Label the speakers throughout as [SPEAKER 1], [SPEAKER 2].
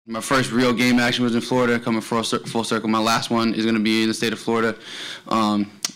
[SPEAKER 1] My first real game action was in Florida, coming full circle. My last one is going to be in the state of Florida.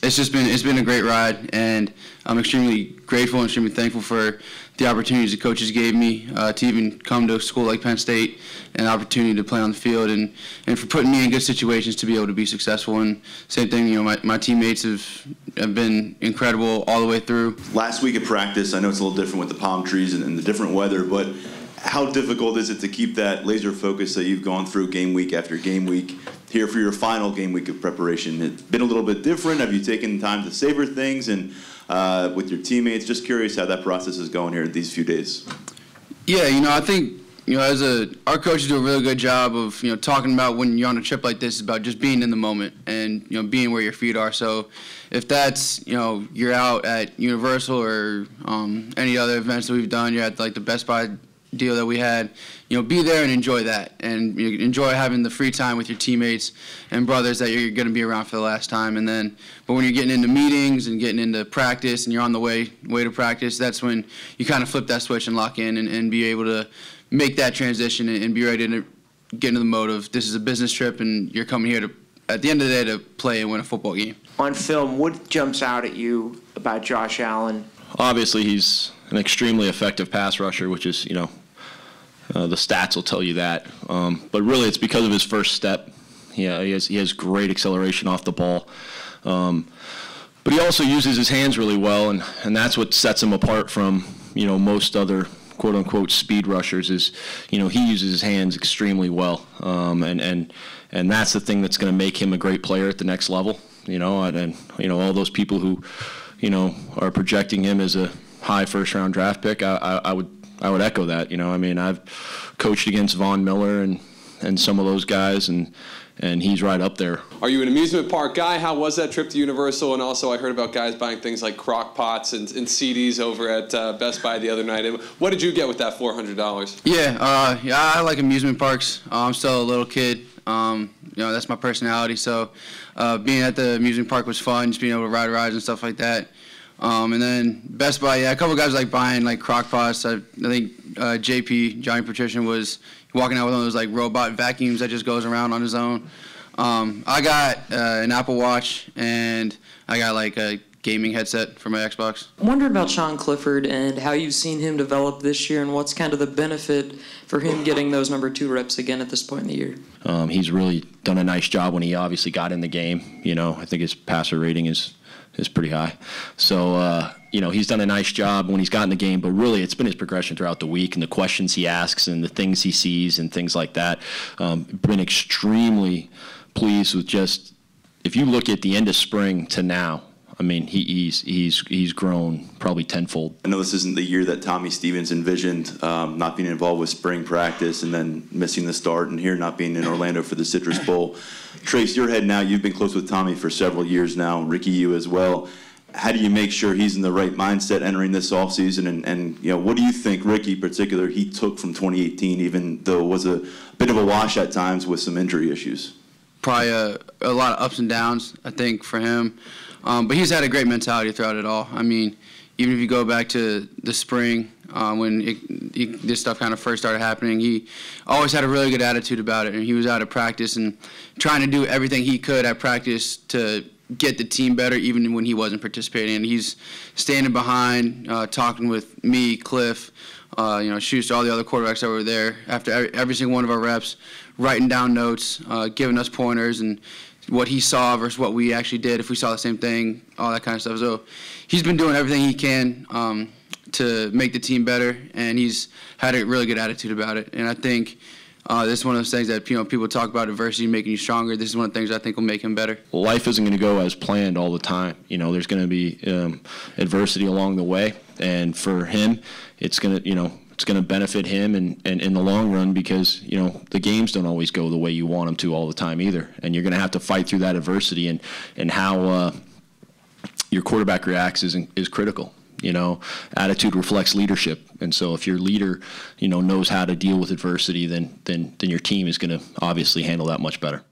[SPEAKER 1] It's been a great ride, and I'm extremely grateful and extremely thankful for the opportunities the coaches gave me to even come to a school like Penn State, and the opportunity to play on the field, and for putting me in good situations to be able to be successful. And same thing, you know, my teammates have been incredible all the way through.
[SPEAKER 2] Last week at practice, I know it's a little different with the palm trees and the different weather, but how difficult is it to keep that laser focus that you've gone through game week after game week here for your final game week of preparation? It's been a little bit different. Have you taken time to savor things and with your teammates? Just curious how that process is going here these few days.
[SPEAKER 1] Yeah, you know, I think, you know, our coaches do a really good job of, you know, talking about when you're on a trip like this, about just being in the moment and, you know, being where your feet are. So if that's, you know, you're out at Universal or any other events that we've done, you're at like the Best Buy deal that we had, you know, be there and enjoy that, and you know, enjoy having the free time with your teammates and brothers that you're going to be around for the last time. And then, but when you're getting into meetings and getting into practice and you're on the way to practice, that's when you kind of flip that switch and lock in and be able to make that transition and be ready to get into the mode of this is a business trip and you're coming here to, at the end of the day, to play and win a football game.
[SPEAKER 3] On film, what jumps out at you about Josh Allen?
[SPEAKER 4] Obviously, he's an extremely effective pass rusher, which is, you know, the stats will tell you that. But really, it's because of his first step. Yeah, he has great acceleration off the ball. But he also uses his hands really well, and that's what sets him apart from, you know, most other quote-unquote speed rushers is, you know, he uses his hands extremely well. And that's the thing that's going to make him a great player at the next level. You know, and you know, all those people who, you know, are projecting him as a high first-round draft pick, I would echo that. You know, I mean, I've coached against Von Miller and some of those guys, and he's right up there.
[SPEAKER 5] Are you an amusement park guy? How was that trip to Universal? And also, I heard about guys buying things like crock pots and CDs over at Best Buy the other night. And what did you get with that $400?
[SPEAKER 1] Yeah, I like amusement parks. I'm still a little kid. You know, that's my personality. So being at the amusement park was fun, just being able to ride rides and stuff like that. And then Best Buy, yeah, a couple guys like buying like crock pots. I think JP, Johnny Patrician, was walking out with one of those like robot vacuums that just goes around on his own. I got an Apple Watch, and I got like a gaming headset for my Xbox.
[SPEAKER 6] I wondered about Sean Clifford and how you've seen him develop this year, and what's kind of the benefit for him getting those number 2 reps again at this point in the year.
[SPEAKER 4] He's really done a nice job when he obviously got in the game. You know, I think his passer rating is pretty high. So, you know, he's done a nice job when he's gotten the game, but really it's been his progression throughout the week and the questions he asks and the things he sees and things like that. Been extremely pleased with just, if you look at the end of spring to now, I mean, he's grown probably tenfold.
[SPEAKER 2] I know this isn't the year that Tommy Stevens envisioned, not being involved with spring practice and then missing the start, and here not being in Orlando for the Citrus Bowl. Trace, your head now, you've been close with Tommy for several years now, Ricky, you as well. How do you make sure he's in the right mindset entering this offseason? And you know, what do you think, Ricky in particular, he took from 2018, even though it was a bit of a wash at times with some injury issues?
[SPEAKER 1] Probably a lot of ups and downs, I think, for him. But he's had a great mentality throughout it all. I mean, even if you go back to the spring when this stuff kind of first started happening, he always had a really good attitude about it, and he was out at practice and trying to do everything he could at practice to get the team better, even when he wasn't participating. And he's standing behind, talking with me, Cliff, you know, Schuster, all the other quarterbacks that were there after every single one of our reps, writing down notes, giving us pointers, and what he saw versus what we actually did, if we saw the same thing, all that kind of stuff. So he's been doing everything he can to make the team better, and he's had a really good attitude about it. And I think this is one of those things that, you know, people talk about adversity making you stronger. This is one of the things I think will make him better.
[SPEAKER 4] Life isn't going to go as planned all the time. You know, there's going to be adversity along the way, and for him, it's going to, you know, it's going to benefit him and in the long run, because, you know, the games don't always go the way you want them to all the time either. And you're going to have to fight through that adversity, and how your quarterback reacts is critical. You know, attitude reflects leadership. And so if your leader, you know, knows how to deal with adversity, then your team is going to obviously handle that much better.